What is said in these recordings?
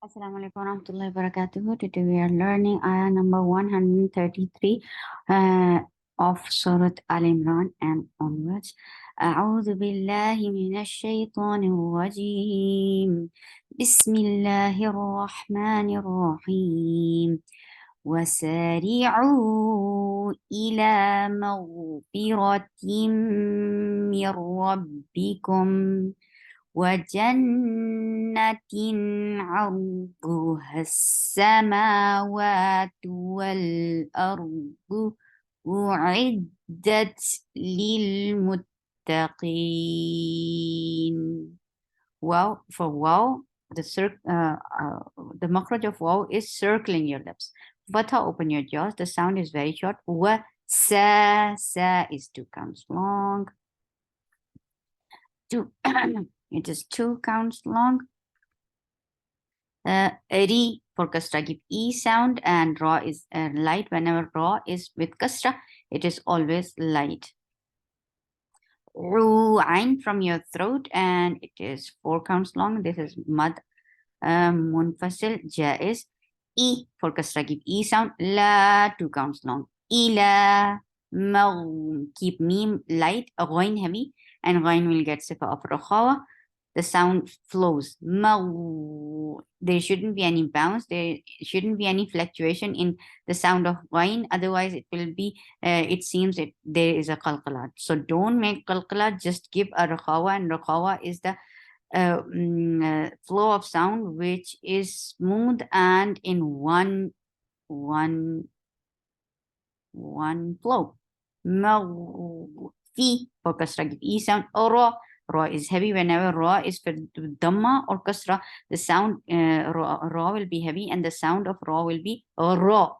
Assalamu alaikum warahmatullahi wabarakatuh. Today we are learning ayah number 133 of Surah Al-Imran and onwards. أعوذ بالله من الشيطان الرجيم بسم الله الرحمن الرحيم وسارعوا إلى مغفرة من ربكم وجنة عرضها السماوات والأرض أعدت للمتقين. Wow, for wow, the makhraj of wow is circling your lips. Fatha, open your jaws. The sound is very short. Wa sa is 2 counts long. Two. It is 2 counts long. Ri for kasra give e sound, and ra is light. Whenever ra is with kasra, it is always light. Ru ain from your throat, and it is 4 counts long. This is mad munfasil jaiz. E for kasra give e sound. La 2 counts long. Ila keep meme light. Ghain heavy, and ghain will get sifa of rakhawa. The sound flows. There shouldn't be any bounce. There shouldn't be any fluctuation in the sound of ghain. Otherwise, it will be. It seems there is a qalqalat. So don't make qalqalat. Just give a rakhawa, and rakhawa is the flow of sound which is smooth and in one flow. Fi for kasra give e sound. Ra is heavy. Whenever ra is for dhamma or kasra, the sound ra will be heavy, and the sound of ra will be ra.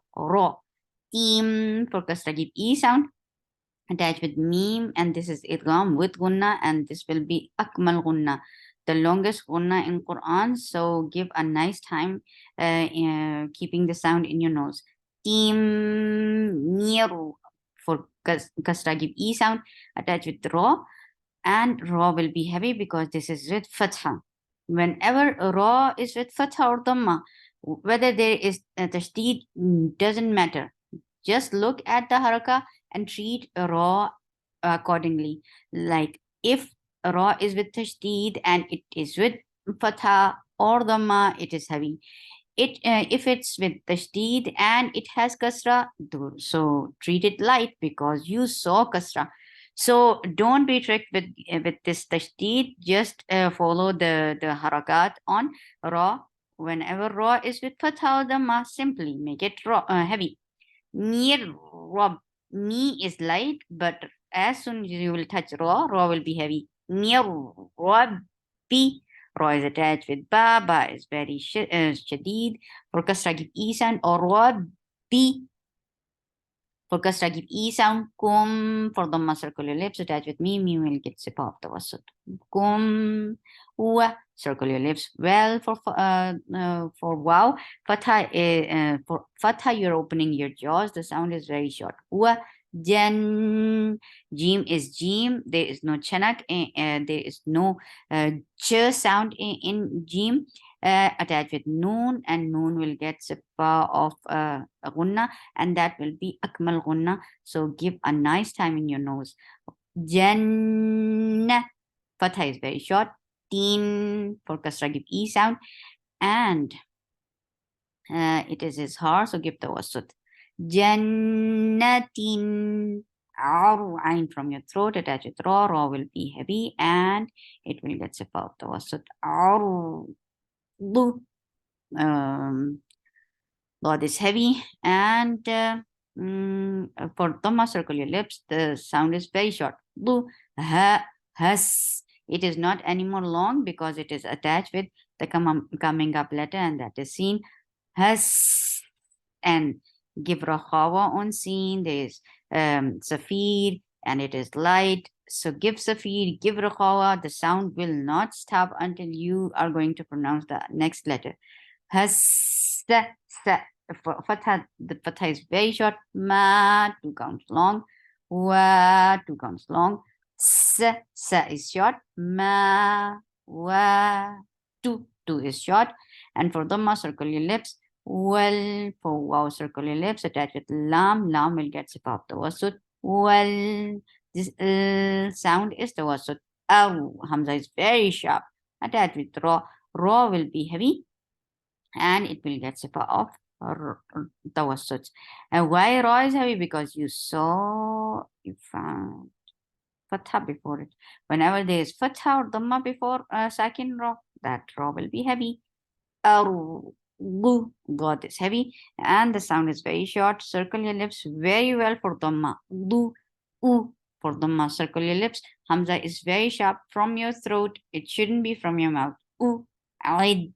Team for kasra give e sound attached with meme, and this is idgham with gunna, and this will be akmal gunna, the longest gunna in Quran. So give a nice time keeping the sound in your nose. Team miru for kasra give e sound attached with ra, and ra will be heavy because this is with fatha. Whenever ra is with fatha or dhamma, whether there is tashdid doesn't matter. Just look at the haraka and treat ra accordingly. Like if ra is with tashdid and it is with fatha or dhamma, it is heavy. If it's with tashdid and it has kasra, so treat it light because you saw kasra. So don't be tricked with this tashdid. Just follow the harakat on ra. Whenever ra is with fatha or dhamma, simply make it heavy. Near Rob, me is light, but as soon as you will touch raw will be heavy. Near Rob, B, raw is attached with ba is very shadid. For kasra give e sound, or Rob, B, for kasra give e sound. Kum, for the circle your lips attached with me will get sip off the wasut. Kum, wa, circle your lips. Well, for wow, fatha, for fatha, you're opening your jaws. The sound is very short. Wa, jan, jim is jim. There is no chanak. There is no ch sound in jim. Attached with noon, and noon will get sifa of gunna, and that will be akmal gunna. So give a nice time in your nose. Jannah, fatha is very short. Teen for kasra give e sound, and it is izhar, so give the wasut. Jannatin, ain from your throat, attach with ra will be heavy, and it will get sifa of the wasut. Lord is heavy, and for Dhamma, circle your lips. The sound is very short. Lu, ha, has. It is not anymore long because it is attached with the coming up letter, and that is seen. Has, and give rakhawa on seen. There is safir, and it is light. So give safir, give rakhawa. The sound will not stop until you are going to pronounce the next letter. Has, fatha, the fatha is very short. Ma, 2 counts long. Wa, 2 counts long. Sa is short. Ma, wa, 2 is short. And for Dhamma, circle your lips. Well, for Waw, circle your lips, attach with Lam. Lam will get sifa of tawassut. Well, this sound is tawassut. Aw, Hamza is very sharp. Attached with Ra. Ra will be heavy and it will get sifa of tawassut. And why Ra is heavy? Because you saw if fatha before it. Whenever there is fatha or dhamma before sakin Ra, that Ra will be heavy. God is heavy and the sound is very short. Circle your lips very well for dhamma. Du, u for dhamma. Circle your lips. Hamza is very sharp from your throat. It shouldn't be from your mouth. U, aid.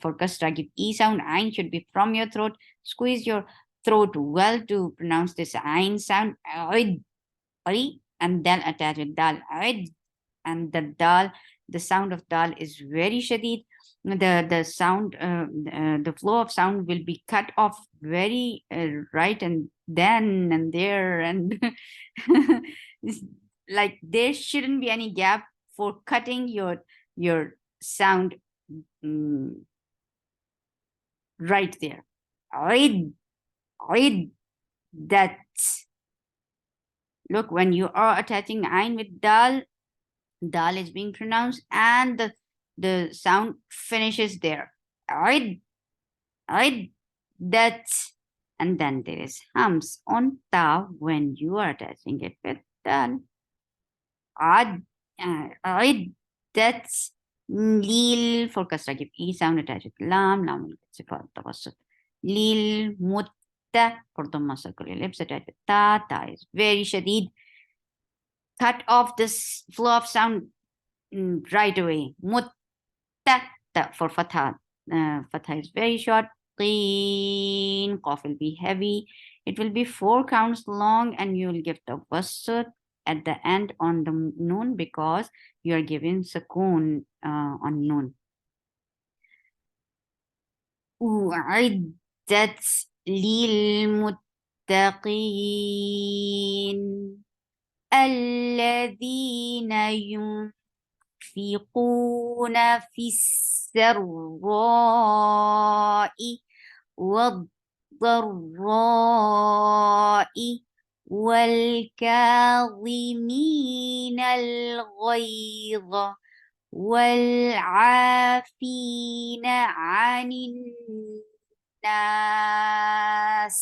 For kasra, give e sound. Ain should be from your throat. Squeeze your throat well to pronounce this ain sound. Aid, and then attach with dal. Aid, and the dal, the sound of dal is very shadid. The sound, the flow of sound will be cut off very right and then and there, and like there shouldn't be any gap for cutting your sound right there. That. Look, when you are attaching ain with dal, dal is being pronounced and the sound finishes there. That. And then there is hums on ta when you are attaching it with dal. That's lil for kasra, give e sound attached with lam. Lam will get sifat tawassut. Lil mutta for dhamma, circle your lips attached with ta. Ta is very shadid. Cut off this flow of sound right away. Mutta for fatha. Fatha is very short. Qeen, qaf will be heavy. It will be 4 counts long and you will give the tawassut at the end on the noon because you are giving sukoon on noon. أعدت للمتقين الذين ينفقون في السراء والضراء والكاظمين الغيظ والعافين عن الناس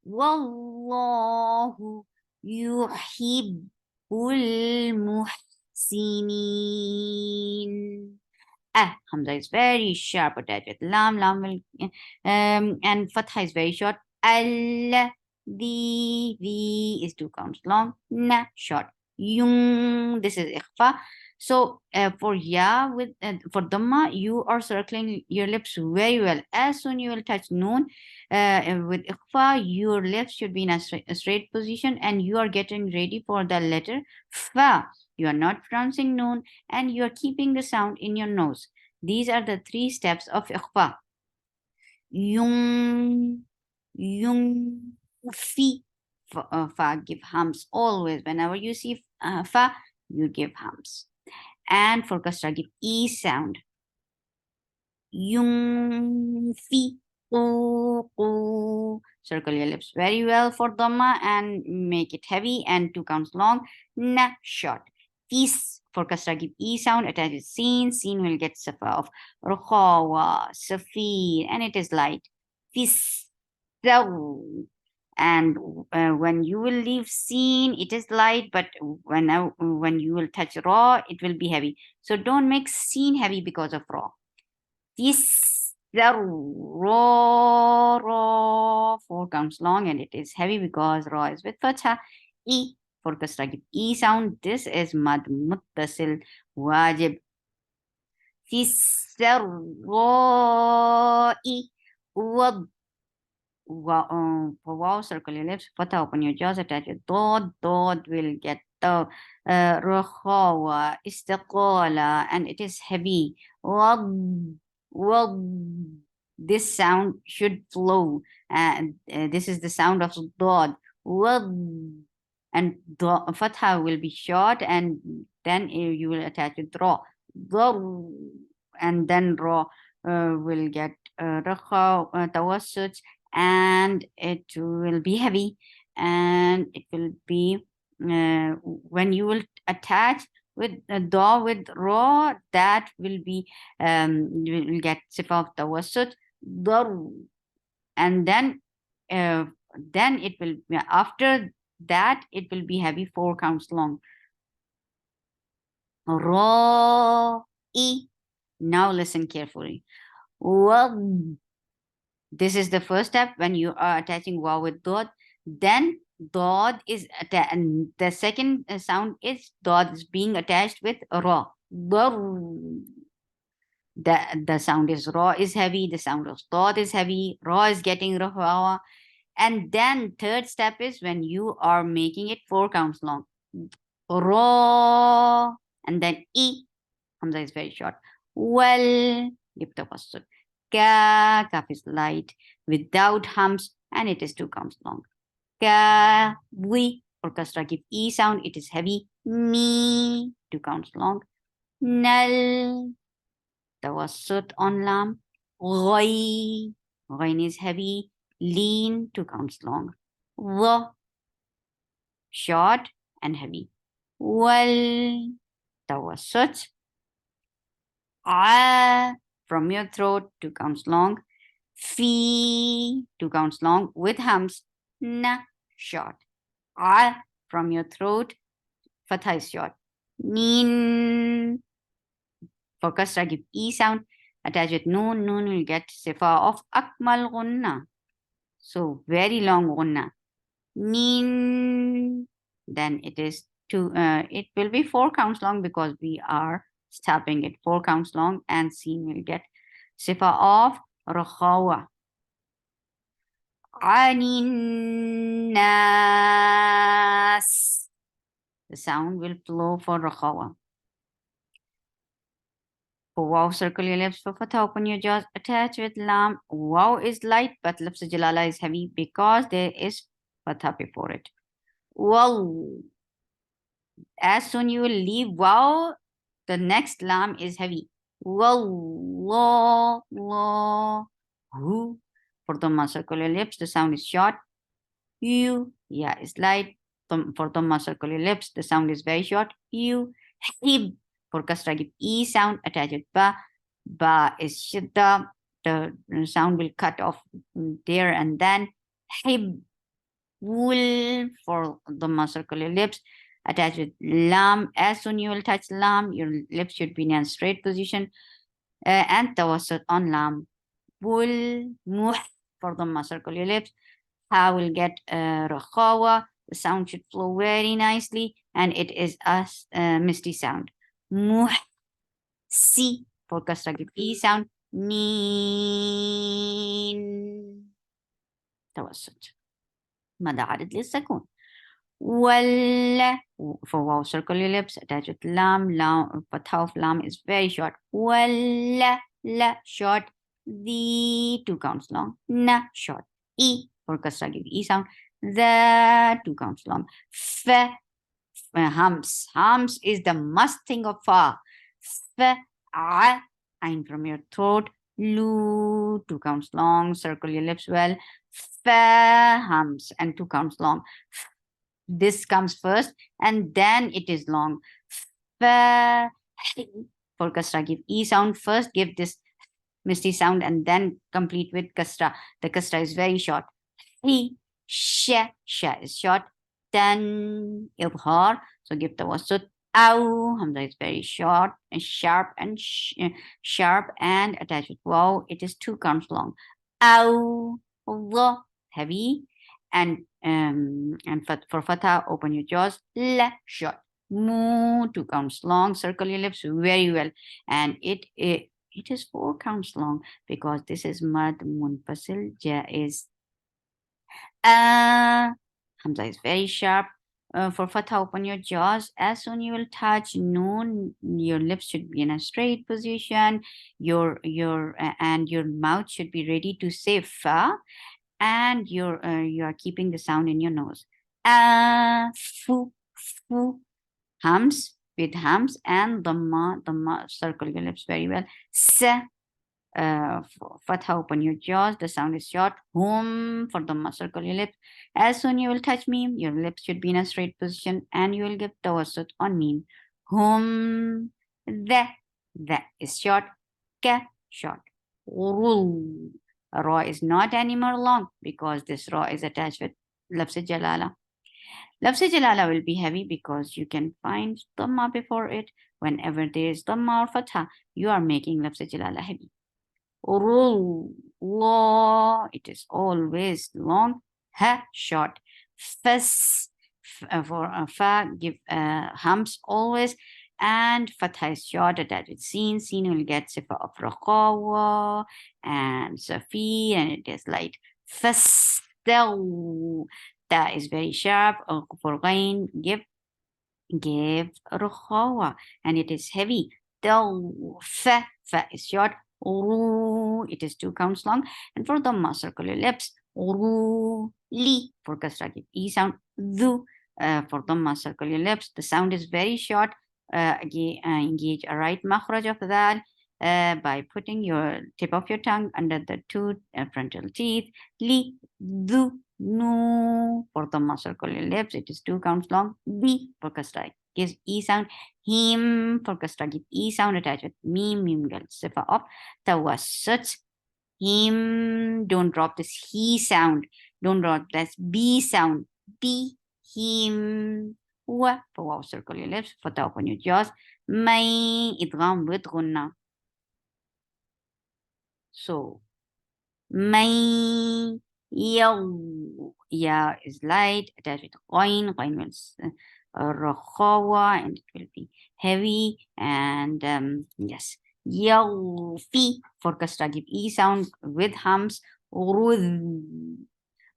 والله يحب المحسنين. Hamza is very sharp attached with lam. Lam will and fatha is very short. Al, the is 2 counts long. Na short. Yung, this is ikhfa. So for ya with for dhamma, you are circling your lips very well. As soon you will touch noon, with ikhfa, your lips should be in a straight position, and you are getting ready for the letter fa. You are not pronouncing noon, and you are keeping the sound in your nose. These are the 3 steps of ikhfa. Yung, fi. Fa, give hums always. Whenever you see fa, you give hums. And for kasra, give e sound. Yung, fi. Circle your lips very well for dhamma and make it heavy and 2 counts long. Na short. Fis for kasra, give e sound, attach with sin. Sin will get safa of rukhawa, safi, and it is light. Fis. And when you will leave sin, it is light, but when you will touch raw, it will be heavy. So don't make sin heavy because of raw. This raw 4 counts long and it is heavy because raw is with fatha. E for kasra, give e sound. This is mad muttasil wajib. Fisarra'i for wow, circle your lips, fatha, open your jaws, attach your dod. Dod will get the rakhawa, istiqala, and it is heavy. This sound should flow, and this is the sound of dod. And fatha will be short, and then you will attach it raw. And then raw will get tawassut, and it will be heavy, and it will be when you will attach with da with ra, that will be you will get sifa of tawassut, dar, and then it will, after that it will be heavy 4 counts long. Ra, e. Now listen carefully. Well, this is the first step when you are attaching waw with dot. Then dot is and the second sound is dot is being attached with ra. The sound is ra is heavy, the sound of dot is heavy, ra is getting rawa. And then third step is when you are making it 4 counts long. Ra, and then e. Hamza is very short. Well, give tawassut. Kaf is light without hums, and it is 2 counts long. Ka, we, or kasra give e sound, it is heavy. Me, 2 counts long. Nal, tawassut on lam. Ghay, ghain is heavy. Lean, 2 counts long. Wa, short and heavy. Well, tawassut. Ah, from your throat, 2 counts long. Fee, 2 counts long with hums. Na, short. Ah, from your throat, fatha is short. Nin, for kasra give e sound. Attach with noon, noon will get sifa of akmal gunna. So very long gunna. Nin, then it is it will be 4 counts long because we are stopping it 4 counts long, and sin will get sifa of rakhawa. Aninas, the sound will flow for rakhawa. For waw, circle your lips. For fatha, open your jaws. Attach with lam. Waw is light, but lips jalala is heavy because there is fatha before it. Wow. As soon you will leave waw, the next lam is heavy. Wow, law, law, who. For dhamma, circle your lips, the sound is short. You, yeah, is light. For dhamma, circle your lips, the sound is very short. You, hib. For kasra, give e sound, attach with ba. Ba is shidda. The sound will cut off there and then. Hib, wool. For dhamma, circle your lips, attach with lam. As soon you will touch lam, your lips should be in a straight position. And tawassut on lam. Wool, muh. For dhamma, circle your lips. Ha will get rakhawa. The sound should flow very nicely, and it is a misty sound. Muh, si. For kasra give e sound. Neen. توسط مد عدد للسكون. ولا for wow, circle your lips, attach with lam. Lam, fatha of lam is very short. Wala, la, short. The 2 counts long. Na, short. E, for kasra give e sound. The 2 counts long. Fa, hums. Hums is the must thing of fa. Fa, a, ain from your throat. Lu, 2 counts long. Circle your lips well. Fa, hums, and 2 counts long. This comes first, and then it is long. Fa, for kasra, give e sound first. Give this misty sound, and then complete with kasra. The kasra is very short. He, sha is short. Then ibhar, so give tawassut. Ow, hamza is very short and sharp and sharp, and attached with wow, it is 2 counts long. Ow, Allah, heavy, and for fatha, open your jaws. La, short. Mu, 2 counts long. Circle your lips very well, and it is 4 counts long because this is mad munfasil jaiz. Hamza is very sharp. For fatha, open your jaws. As soon you will touch noon, your lips should be in a straight position. Your and your mouth should be ready to say fa, and you are keeping the sound in your nose. Fu, fu, hums with hums, and dhamma, circle your lips very well. Sa, Fatha, open your jaws, the sound is short. Hum, for Dhamma, circle your lips. As soon you will touch meme, your lips should be in a straight position and you will give tawassut on meme. Hum, that is short. Ka, short. Rul, ra is not anymore long because this ra is attached with lafz jalala. Lafz jalala will be heavy because you can find dhamma before it. Whenever there is dhamma or fatha, you are making lafz jalala heavy. Rul, law, it is always long. Ha, short. Fas, for fa, give humps always. And fatha is short, attached with sin. Sin will get sifa of raqawa and safi, and it is light. Fas, ta is very sharp. For ghain, give rukhawa, and it is heavy. Fa is short. It is 2 counts long. And for dhamma, circular lips. Li, for kasra, give e sound. Du, for dhamma, circular lips. The sound is very short. Engage a right makhraj of dal by putting your tip of your tongue under the 2 frontal teeth. Li, du, no, for dhamma, circular lips. It is 2 counts long. Bi, for kasra, gives e sound. Him, for kasra, give e sound attached with mim. Mim gets sifa of tawassut. Him, don't drop this he sound. Don't drop this b sound. B, him. Wa, for wow, circle your lips. Fatha, open your jaws. May, idgham with gunna. So, may, yaw. Ya is light, attached with ghain. Ghain means rakhawa, and it will be heavy. And yes, yawfi, for kasra, give e sound with hums. Rudh,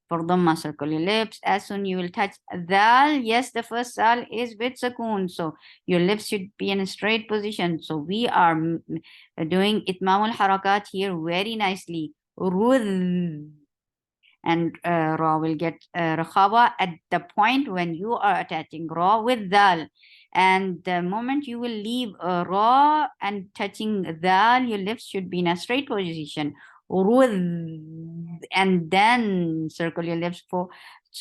for dhamma, circle your lips. As soon you will touch dal, yes, the first dal is with sukoon, so your lips should be in a straight position. So we are doing itmamul harakat here very nicely. Rudh, and ra will get rakhawa at the point when you are attaching ra with dal. And the moment you will leave ra and touching dal, your lips should be in a straight position. And then circle your lips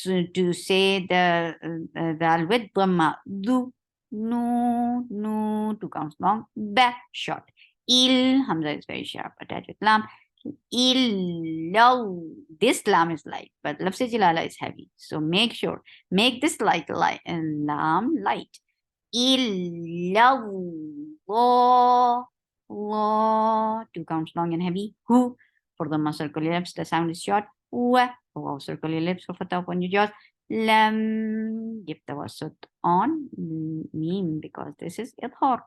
to say the dal with dhamma. Du, no, 2 counts long. Ba, short. Il, hamza is very sharp, attached with lam. Illaw. This lam is light, but lafz jalala is heavy. So make this light and lam light. Illaw. 2 counts long and heavy. Who, for the circle your lips, the sound is short. Wa, for circle your lips, for fatha upon your jaws. Lam, give the wasut on meme because this is idhar.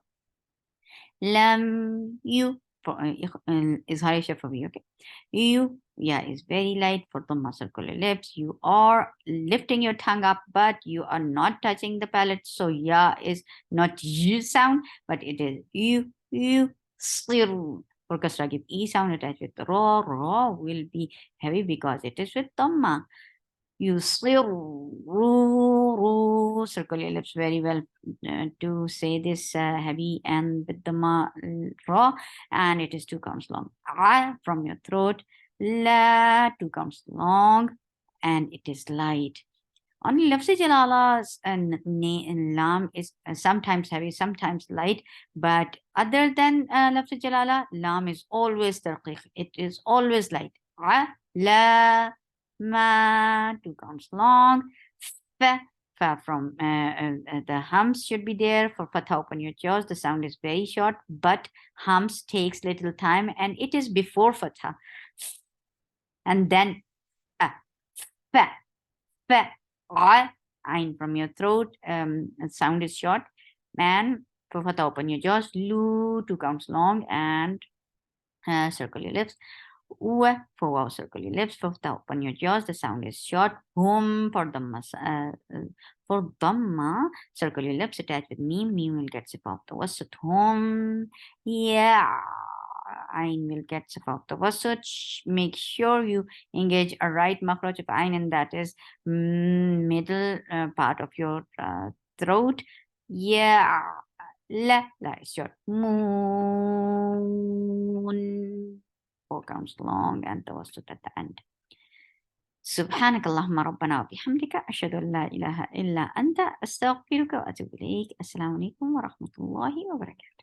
Lam, you, for izhar shafawi, okay. You, yeah, is very light for the circular lips. You are lifting your tongue up, but you are not touching the palate. So yeah is not you sound, but it is you, sir. For kasra, give e sound attached with the raw will be heavy because it is with dhamma. Ru, circle your lips very well to say this heavy and with the raw, and it is 2 counts long. From your throat. La, 2 counts long, and it is light. Only lafz jalala's and lam is sometimes heavy, sometimes light, but other than lafz jalala, lam is always tarqiq. It is always light. La, ma, 2 counts long. Fa from the hums should be there. For fatha, open your jaws. The sound is very short, but hums takes little time, and it is before fatha. And then fa, ain from your throat. Sound is short. Man, for fatha, open your jaws. Lu, 2 counts long, and circle your lips. For wow, circle your lips. For fatha, open your jaws. The sound is short. Hum, for dhamma, circle your lips. Attached with meme. Meme will get sip of the wasut. Hum, yeah. Ain will get sip of the wasut. Make sure you engage a right makhraj of ain, and that is middle part of your throat. Yeah. La is short. Moon. sounds long and tawassut at the end. سبحانك اللهم ربنا وبحمدك أشهد أن لا إله إلا أنت أستغفرك وأتوب إليك. السلام عليكم ورحمة الله وبركاته.